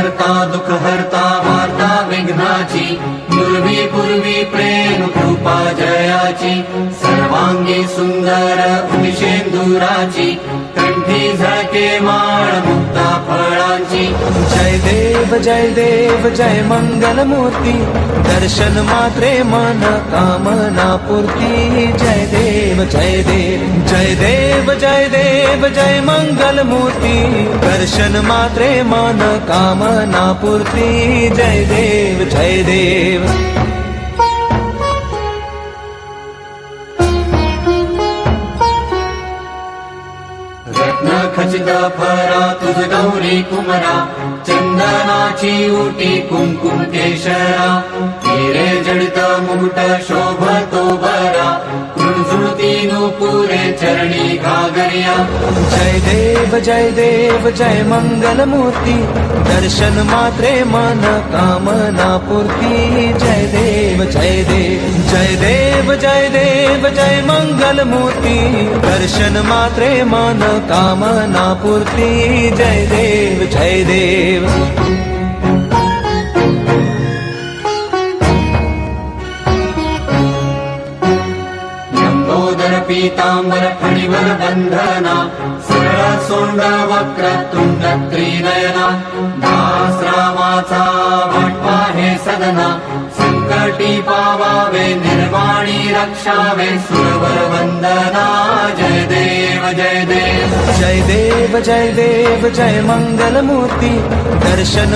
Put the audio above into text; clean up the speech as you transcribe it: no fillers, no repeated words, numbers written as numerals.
करता दुःख हरता वार्ता विघ्नाची पूर्वी पूर्वी प्रेम कृपा जयाची सर्वांगी सुंदर उदिशेंदुराची कंठी झळके माळ मुक्ता फळांची जय देव जय मंगल मूर्ती दर्शन मात्रे मन कामना पूर्ती जय देव जय देव जय मंगल मूर्ती दर्शन मात्रे मन कामना पूर्ती जय देव रत्न खचित फरा तुझ गौरी कुमरा चंदनाची उटी कुंकुम केशरा हिरे जडित मुकुट शोभतो बरा झुळझुळती नुपुरे चरणी घागरिया जय देव जय मंगल मूर्ती दर्शन मात्रे मन कामना पूर्ती जय देव जय मंगल मूर्ती दर्शन मात्रे मन कामना पूर्ती जय देव लंबोदर पीतांबर फणीवर बंधना सरळ सोंड वक्र तुंड त्रिनयना दास रामाचा वाटपा हे सदना संकटी पावावे निर्वाणी रक्षावे सुरवर वंदना जय देव जय मंगल मूर्ती दर्शन